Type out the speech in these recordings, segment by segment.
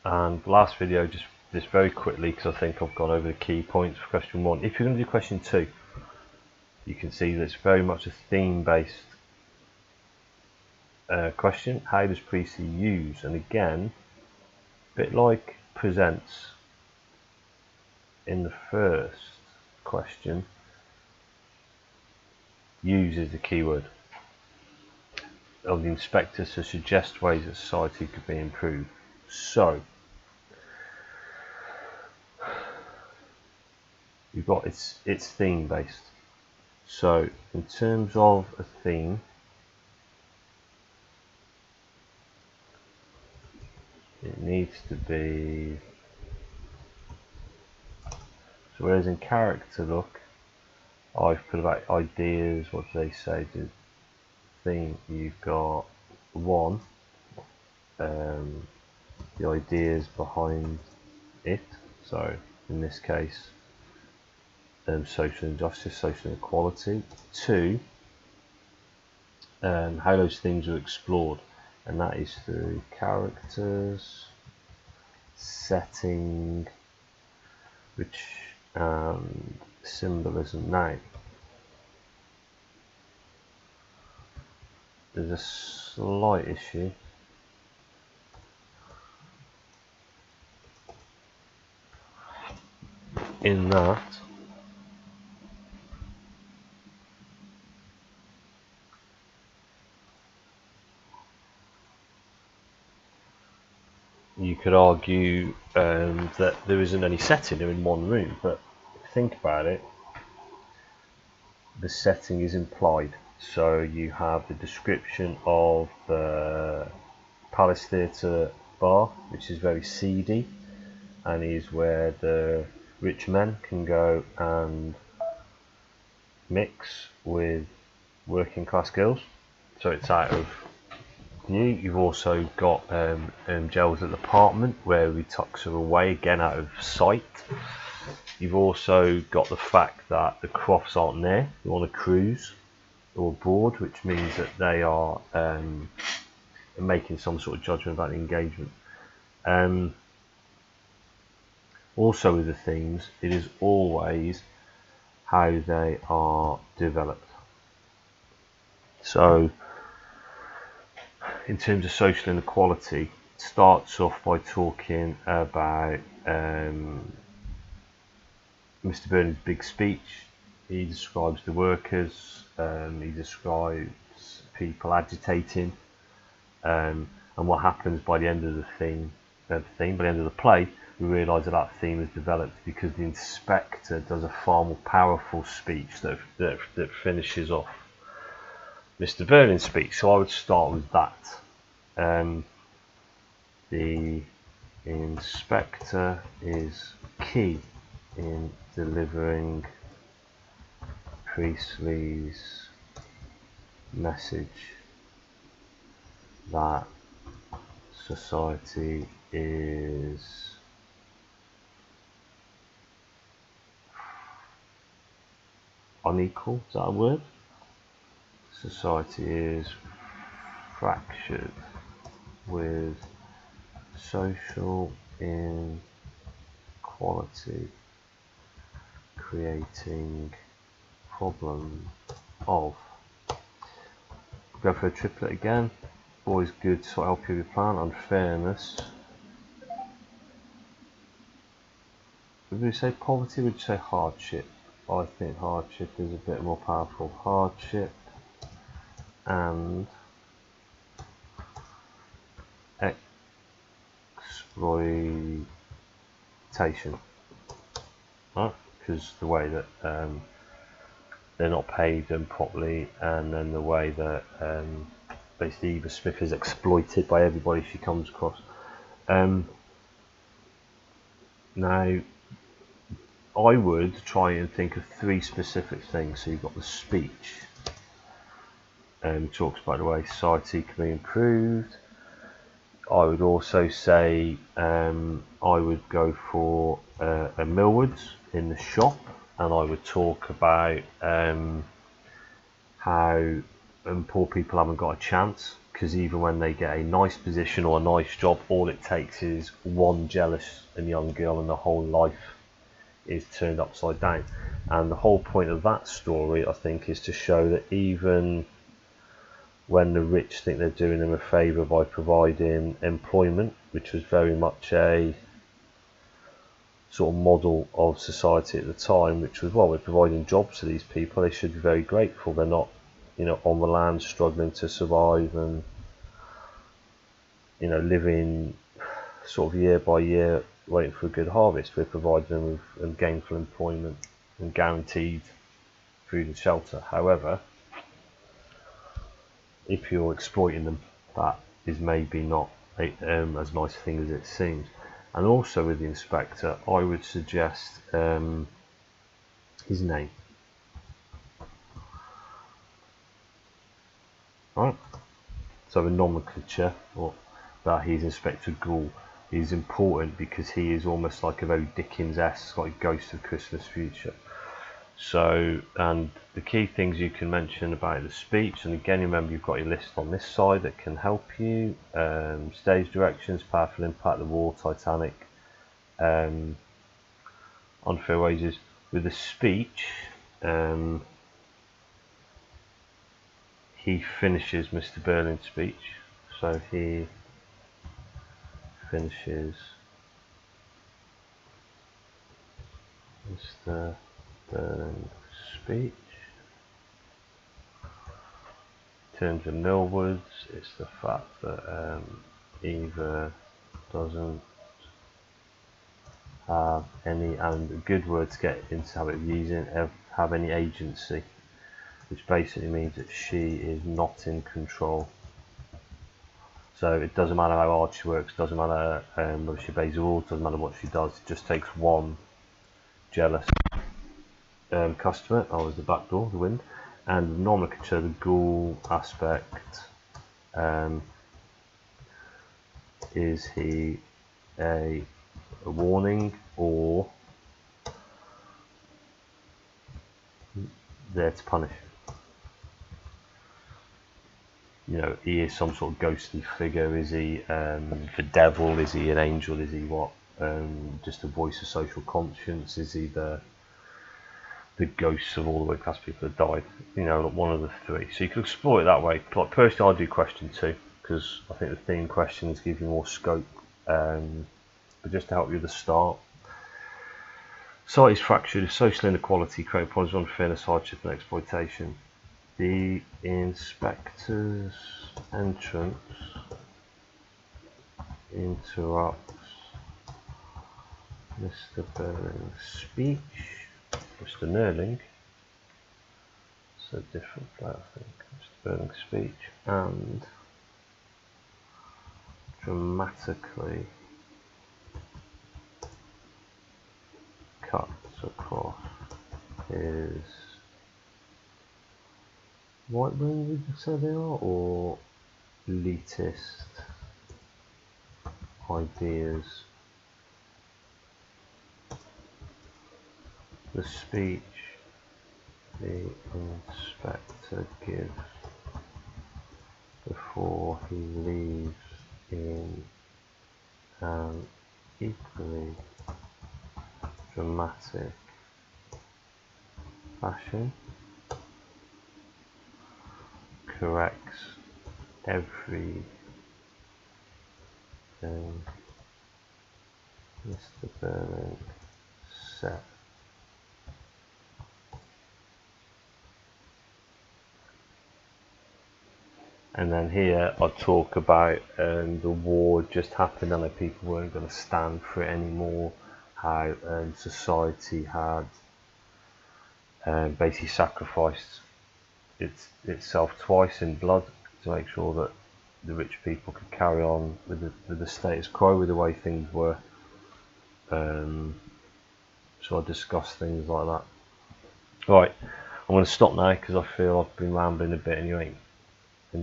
And the last video, just this very quickly because I think I've gone over the key points for question 1. If you're going to do question 2, you can see that it's very much a theme based question. How does Preistley use? And again, a bit like presents in the first question, use is the keyword of the inspector to suggest ways that society could be improved. So you've got it's theme based. So in terms of a theme, it needs to be, so whereas in character look I've put about ideas, what do they say, the theme, you've got 1, the ideas behind it, so in this case social injustice, social inequality. 2, how those themes are explored, and that is through characters, setting, which and symbolism. Now there's a slight issue in that you could argue that there isn't any setting, they're in one room, but if you think about it, the setting is implied. So you have the description of the Palace Theatre bar, which is very seedy and is where the rich men can go and mix with working class girls, so it's out of view. You've also got Gerald's apartment where he tucks her away, again out of sight. You've also got the fact that the Crofts aren't there, they're on a cruise or abroad, which means that they are making some sort of judgment about the engagement. Also with the themes, it is always how they are developed. So in terms of social inequality, it starts off by talking about Mr. Burnham's big speech. He describes the workers, he describes people agitating, and what happens by the end of the by the end of the play, we realise that that theme is developed because the inspector does a far more powerful speech that finishes off Mr. Vernon's speech. So I would start with that. The inspector is key in delivering Preistley's message that society is unequal. Is that a word? Society is fractured with social inequality creating problem of. Go for a triplet again. Always good to help you with your plan. Unfairness. Would you say poverty? Would you say hardship? I think hardship is a bit more powerful. Hardship and exploitation. Because the way that they're not paid them properly, and then the way that basically Eva Smith is exploited by everybody she comes across. Now I would try and think of 3 specific things. So you've got the speech, talks about the way society can be improved. I would also say I would go for a Millward's in the shop, and I would talk about how poor people haven't got a chance because even when they get a nice position or a nice job, all it takes is one jealous and young girl and the whole life is turned upside down. And the whole point of that story, I think, is to show that even when the rich think they're doing them a favour by providing employment, which was very much a sort of model of society at the time, which was, well, we're providing jobs to these people, they should be very grateful. They're not, on the land struggling to survive and, living sort of year by year waiting for a good harvest. We're providing them with gainful employment and guaranteed food and shelter. However, if you're exploiting them, that is maybe not as nice a thing as it seems. And also with the inspector, I would suggest his name. Right. So the nomenclature, or that he's Inspector Gould, is important because he is almost like a very Dickens-esque, like Ghost of Christmas Future. So, and the key things you can mention about the speech, and again, remember you've got your list on this side that can help you. Stage directions, powerful impact, the war, Titanic, unfair wages. With the speech, he finishes Mr. Berlin's speech. So he finishes Mr. Berlin's speech. In terms of Millwoods, it's the fact that Eva doesn't have any, and a good word to get into habit of using, have any agency, which basically means that she is not in control. So it doesn't matter how hard she works, doesn't matter whether she obeys the rules, doesn't matter what she does, it just takes one jealous customer. Oh, there's the back door, the wind. And nomenclature, the ghoul aspect, is he a warning or there to punish? He is some sort of ghostly figure. Is he the devil? Is he an angel? Is he what? Just a voice of social conscience? Is he the ghosts of all the working class people that died? One of the three. So you can explore it that way. Like personally, I'll do question 2 because I think the theme questions give you more scope. But just to help you at the start. Society is fractured, social inequality, creating problems of unfairness, hardship and exploitation. The inspector's entrance interrupts Mr. Berling's speech. Mr. Nerling, it's a different player, I think. Mr. Berling's speech, and dramatically cuts across his right wing, would you say they are, or elitist ideas. The speech the inspector gives before he leaves in an equally dramatic fashion corrects everything Mr. Berling said. And then here I talk about the war just happened and that people weren't going to stand for it anymore, how society had basically sacrificed itself twice in blood to make sure that the rich people could carry on with the status quo, with the way things were. So I discuss things like that. Right, I'm going to stop now because I feel I've been rambling a bit and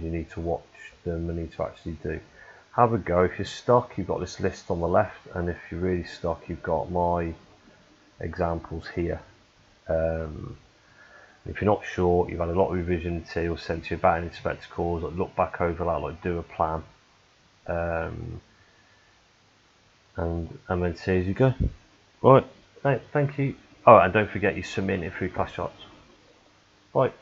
you need to watch them and need to actually do. Have a go. If you're stuck, you've got this list on the left, and if you're really stuck, you've got my examples here. If you're not sure, you've had a lot of revision material sent to you about an inspector course, like look back over that, like do a plan, and then see as you go. Right, thank you. Oh, and don't forget you submit it through class charts. Bye.